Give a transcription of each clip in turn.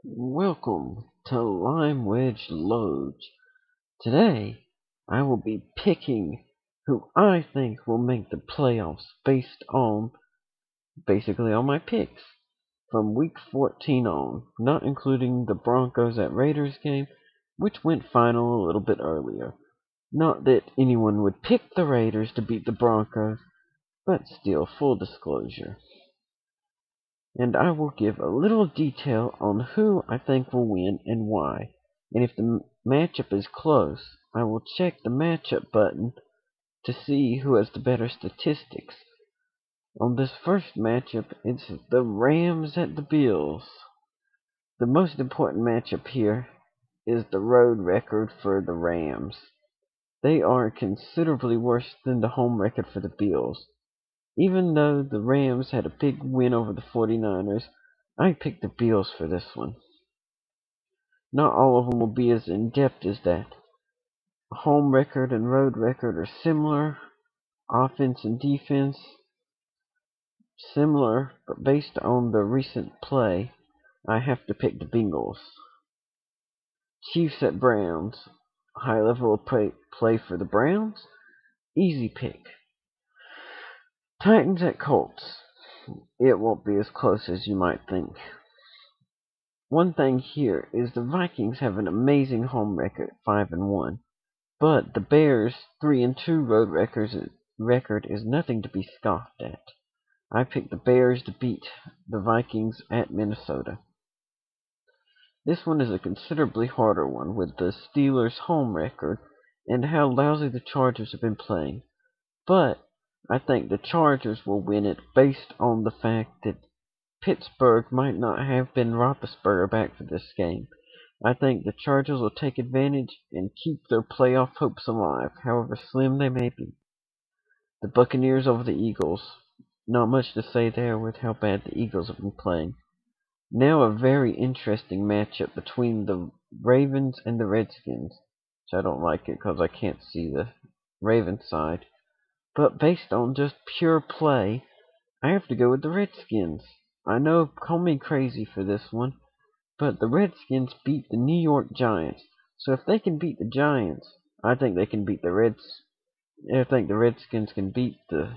Welcome to LimeWedgeLoej. Today, I will be picking who I think will make the playoffs based on basically on my picks from week 14 on, not including the Broncos at Raiders game, which went final a little bit earlier. Not that anyone would pick the Raiders to beat the Broncos, but still, full disclosure. And I will give a little detail on who I think will win and why. And if the matchup is close, I will check the matchup button to see who has the better statistics. On this first matchup, it's the Rams at the Bills. The most important matchup here is the road record for the Rams. They are considerably worse than the home record for the Bills. Even though the Rams had a big win over the 49ers, I picked the Bills for this one. Not all of them will be as in-depth as that. Home record and road record are similar. Offense and defense, similar, but based on the recent play, I have to pick the Bengals. Chiefs at Browns. High level of play for the Browns. Easy pick. Titans at Colts. It won't be as close as you might think. One thing here is the Vikings have an amazing home record, 5-1, but the Bears' 3-2 road record is nothing to be scoffed at. I picked the Bears to beat the Vikings at Minnesota. This one is a considerably harder one with the Steelers' home record and how lousy the Chargers have been playing, but I think the Chargers will win it based on the fact that Pittsburgh might not have Ben Roethlisberger back for this game. I think the Chargers will take advantage and keep their playoff hopes alive, however slim they may be. The Buccaneers over the Eagles. Not much to say there with how bad the Eagles have been playing. Now a very interesting matchup between the Ravens and the Redskins, which I don't like it because I can't see the Ravens side. But based on just pure play, I have to go with the Redskins. I know, call me crazy for this one, but the Redskins beat the New York Giants. So if they can beat the Giants, I think they can beat the I think the Redskins can beat the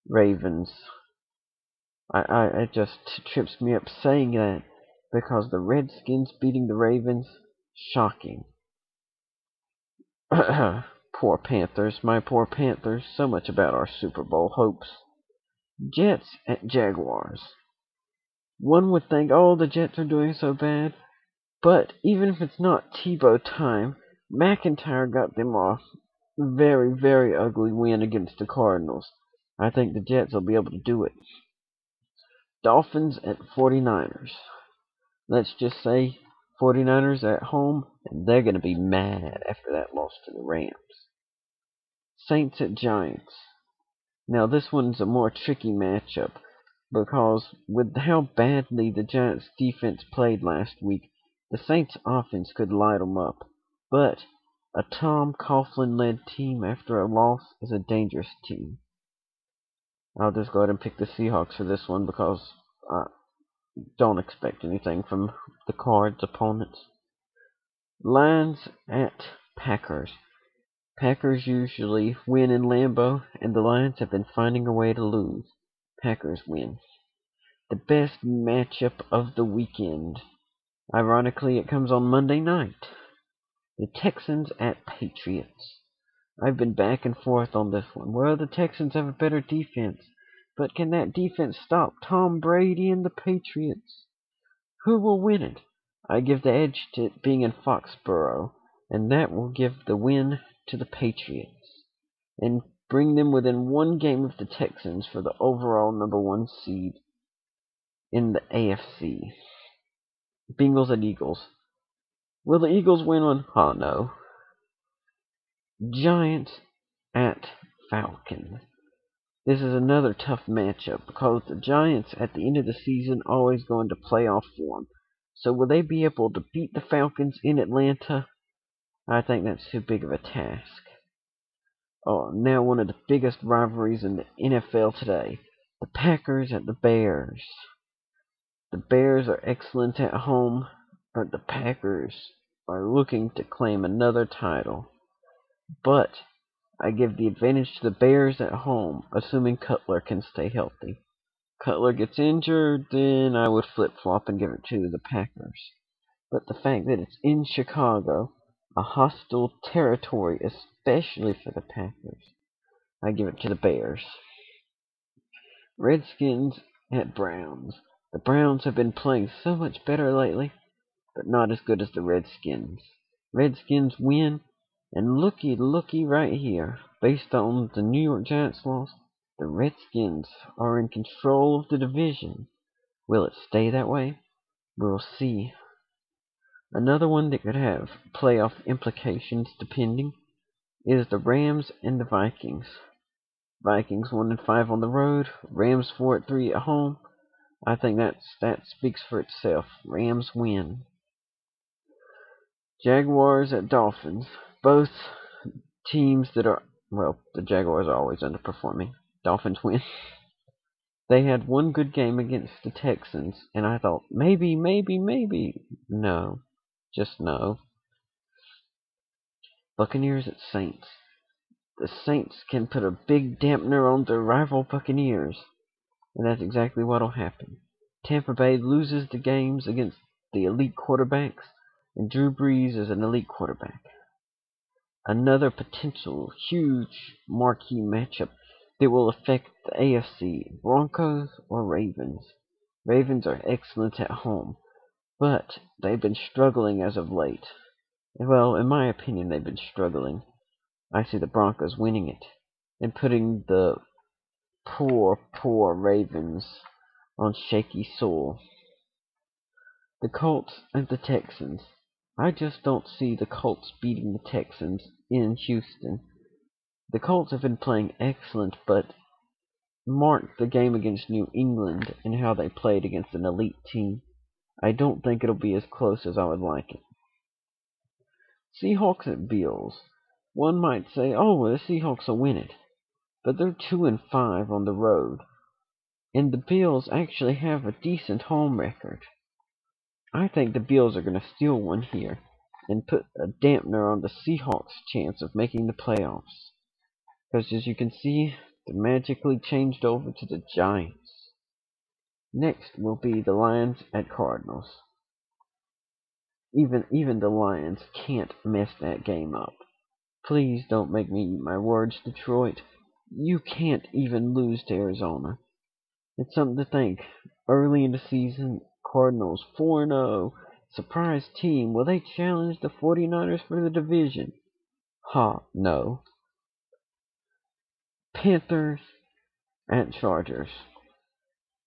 Ravens. It just trips me up saying that because the Redskins beating the Ravens, shocking. Poor Panthers, my poor Panthers. So much about our Super Bowl hopes. Jets at Jaguars. One would think, oh, the Jets are doing so bad. But even if it's not Tebow time, McIntyre got them off a very, very ugly win against the Cardinals. I think the Jets will be able to do it. Dolphins at 49ers. Let's just say 49ers at home, and they're going to be mad after that loss to the Rams. Saints at Giants. Now this one's a more tricky matchup because with how badly the Giants defense played last week, the Saints offense could light them up. But a Tom Coughlin-led team after a loss is a dangerous team. I'll just go ahead and pick the Seahawks for this one because I don't expect anything from the Cards' opponents. Lions at Packers. Packers usually win in Lambeau, and the Lions have been finding a way to lose. Packers win. The best matchup of the weekend. Ironically, it comes on Monday night. The Texans at Patriots. I've been back and forth on this one. Well, the Texans have a better defense, but can that defense stop Tom Brady and the Patriots? Who will win it? I give the edge to it being in Foxborough, and that will give the win to the Patriots and bring them within one game of the Texans for the overall number one seed in the AFC. Bengals and Eagles. Will the Eagles win one? Oh, no. Giants at Falcons. This is another tough matchup because the Giants at the end of the season always go into playoff form. So will they be able to beat the Falcons in Atlanta? I think that's too big of a task. Oh, now one of the biggest rivalries in the NFL today. The Packers at the Bears. The Bears are excellent at home, but the Packers are looking to claim another title. But I give the advantage to the Bears at home, assuming Cutler can stay healthy. Cutler gets injured, then I would flip-flop and give it to the Packers. But the fact that it's in Chicago, a hostile territory, especially for the Packers, I give it to the Bears. Redskins at Browns. The Browns have been playing so much better lately, but not as good as the Redskins. Redskins win, and looky right here. Based on the New York Giants loss, the Redskins are in control of the division. Will it stay that way? We'll see. Another one that could have playoff implications, depending, is the Rams and the Vikings. Vikings 1-5 on the road, Rams 4-3 at home. I think that speaks for itself. Rams win. Jaguars at Dolphins. Both teams that are, well, the Jaguars are always underperforming. Dolphins win. They had one good game against the Texans, and I thought, maybe. No. Just no. Buccaneers at Saints. The Saints can put a big dampener on their rival Buccaneers, and that's exactly what'll happen. Tampa Bay loses the games against the elite quarterbacks, and Drew Brees is an elite quarterback. Another potential huge marquee matchup that will affect the AFC, Broncos or Ravens. Ravens are excellent at home, but they've been struggling as of late. Well, in my opinion, they've been struggling. I see the Broncos winning it and putting the poor Ravens on shaky soil. The Colts and the Texans. I just don't see the Colts beating the Texans in Houston. The Colts have been playing excellent, but mark the game against New England and how they played against an elite team. I don't think it'll be as close as I would like it. Seahawks at Bills. One might say, oh, well, the Seahawks will win it. But they're 2-5 on the road. And the Bills actually have a decent home record. I think the Bills are going to steal one here and put a dampener on the Seahawks' chance of making the playoffs. Because as you can see, they magically changed over to the Giants. Next will be the Lions at Cardinals. Even the Lions can't mess that game up. Please don't make me eat my words, Detroit. You can't even lose to Arizona. It's something to think. Early in the season, Cardinals 4-0. Surprise team. Will they challenge the 49ers for the division? No. Panthers at Chargers.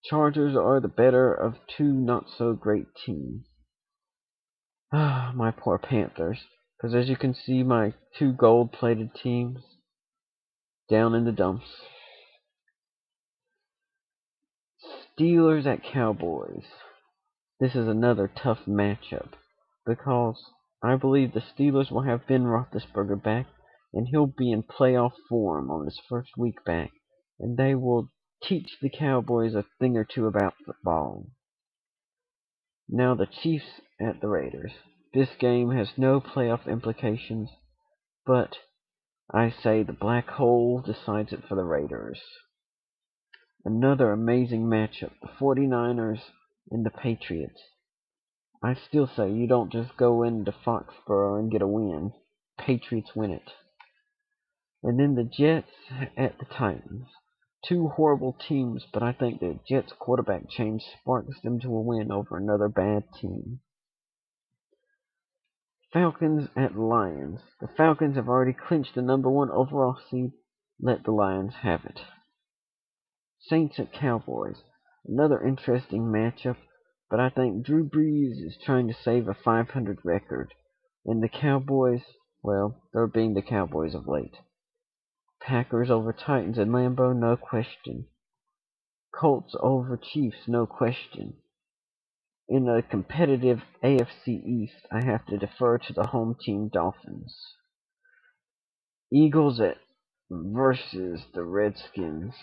Chargers are the better of two not-so-great teams. My poor Panthers. Because as you can see, my two gold-plated teams down in the dumps. Steelers at Cowboys. This is another tough matchup because I believe the Steelers will have Ben Roethlisberger back, and he'll be in playoff form on his first week back, and they will teach the Cowboys a thing or two about football. Now the Chiefs at the Raiders. This game has no playoff implications, but I say the black hole decides it for the Raiders. Another amazing matchup, the 49ers and the Patriots. I still say you don't just go into Foxborough and get a win. Patriots win it. And then the Jets at the Titans. Two horrible teams, but I think the Jets quarterback change sparks them to a win over another bad team. Falcons at Lions. The Falcons have already clinched the #1 overall seed. Let the Lions have it. Saints at Cowboys. Another interesting matchup, but I think Drew Brees is trying to save a 500 record. And the Cowboys, well, they're being the Cowboys of late. Packers over Titans at Lambeau, no question. Colts over Chiefs, no question. In a competitive AFC East, I have to defer to the home team Dolphins. Eagles versus the Redskins.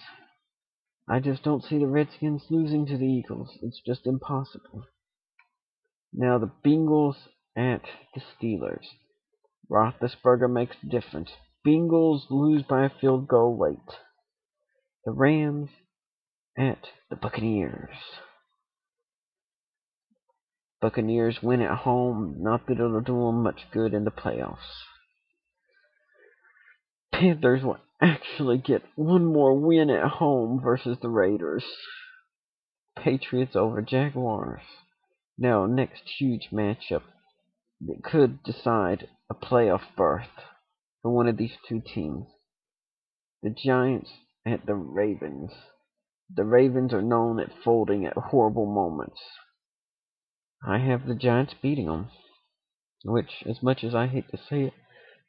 I just don't see the Redskins losing to the Eagles. It's just impossible. Now the Bengals at the Steelers. Roethlisberger makes the difference. Bengals lose by a field goal late. The Rams at the Buccaneers. Buccaneers win at home. Not that it'll do them much good in the playoffs. Panthers will actually get one more win at home versus the Raiders. Patriots over Jaguars. Now, next huge matchup that could decide a playoff berth for one of these two teams. The Giants at the Ravens. The Ravens are known at folding at horrible moments. I have the Giants beating them, which, as much as I hate to say it,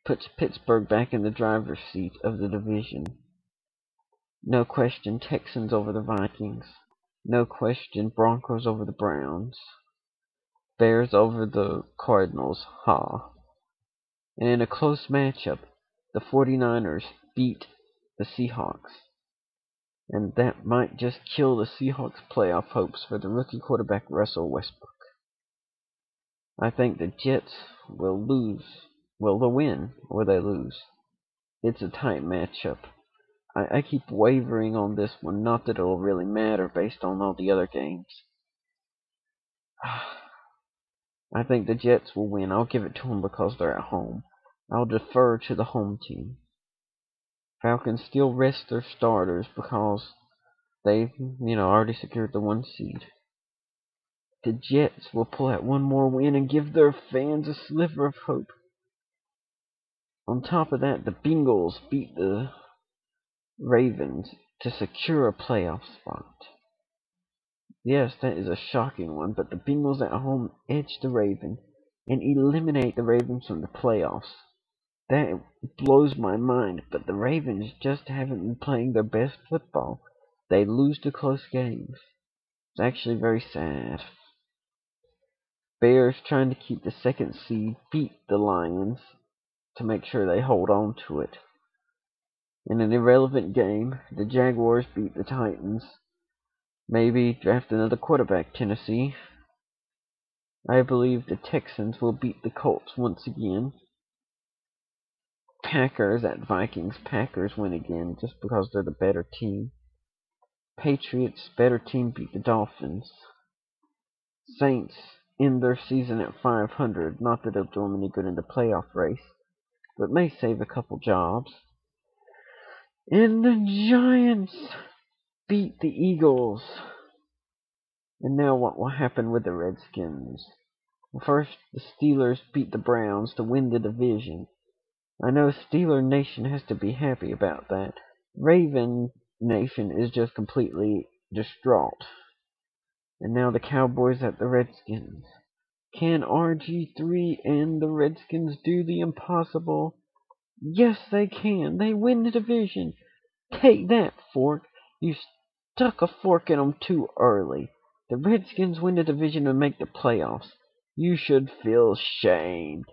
puts Pittsburgh back in the driver's seat of the division. No question, Texans over the Vikings. No question, Broncos over the Browns. Bears over the Cardinals. Ha. And in a close matchup, the 49ers beat the Seahawks. And that might just kill the Seahawks' playoff hopes for the rookie quarterback Russell Westbrook. I think the Jets will lose. Well, they'll win or they lose. It's a tight matchup. I keep wavering on this one, not that it'll really matter based on all the other games. I think the Jets will win. I'll give it to them because they're at home. I'll defer to the home team. Falcons still rest their starters because they've, already secured the 1 seed. The Jets will pull out one more win and give their fans a sliver of hope. On top of that, the Bengals beat the Ravens to secure a playoff spot. Yes, that is a shocking one, but the Bengals at home edge the Ravens and eliminate the Ravens from the playoffs. That blows my mind, but the Ravens just haven't been playing their best football. They lose to close games. It's actually very sad. Bears, trying to keep the 2nd seed, beat the Lions to make sure they hold on to it. In an irrelevant game, the Jaguars beat the Titans. Maybe draft another quarterback, Tennessee. I believe the Texans will beat the Colts once again. Packers at Vikings. Packers win again just because they're the better team. Patriots, better team, beat the Dolphins. Saints end their season at 500. Not that it'll do them any good in the playoff race, but may save a couple jobs. And the Giants beat the Eagles. And now what will happen with the Redskins? Well, first, the Steelers beat the Browns to win the division. I know Steeler Nation has to be happy about that. Raven Nation is just completely distraught. And now the Cowboys at the Redskins. Can RG3 and the Redskins do the impossible? Yes, they can. They win the division. Take that, Fork. You stuck a fork in them too early. The Redskins win the division and make the playoffs. You should feel shame.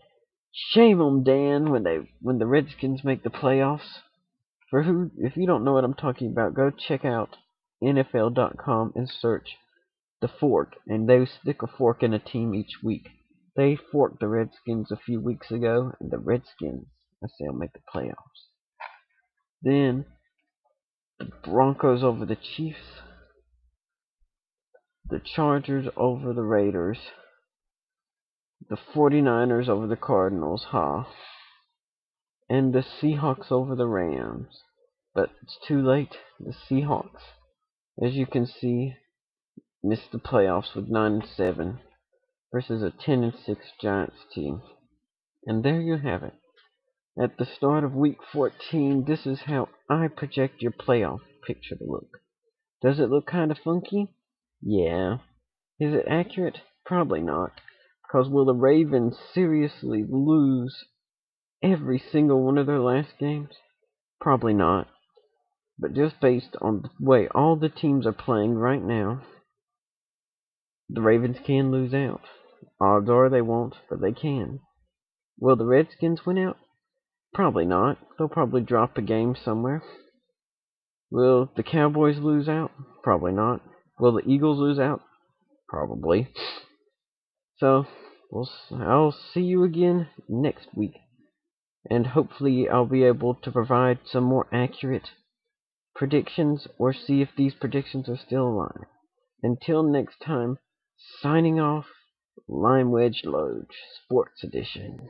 Shame on Dan when the Redskins make the playoffs. If you don't know what I'm talking about, go check out NFL.com and search the Fork, and they stick a fork in a team each week. They forked the Redskins a few weeks ago, and the Redskins, I say, will make the playoffs. Then the Broncos over the Chiefs, the Chargers over the Raiders, the 49ers over the Cardinals, and the Seahawks over the Rams. But it's too late. The Seahawks, as you can see, missed the playoffs with 9-7 versus a 10-6 Giants team. And there you have it. At the start of Week 14, this is how I project your playoff picture to look. Does it look kind of funky? Yeah. Is it accurate? Probably not. Because will the Ravens seriously lose every single one of their last games? Probably not. But just based on the way all the teams are playing right now, the Ravens can lose out. Odds are they won't, but they can. Will the Redskins win out? Probably not. They'll probably drop a game somewhere. Will the Cowboys lose out? Probably not. Will the Eagles lose out? Probably. So, I'll see you again next week, and hopefully I'll be able to provide some more accurate predictions or see if these predictions are still alive. Until next time, signing off, LimeWedgeLoej, Sports Edition.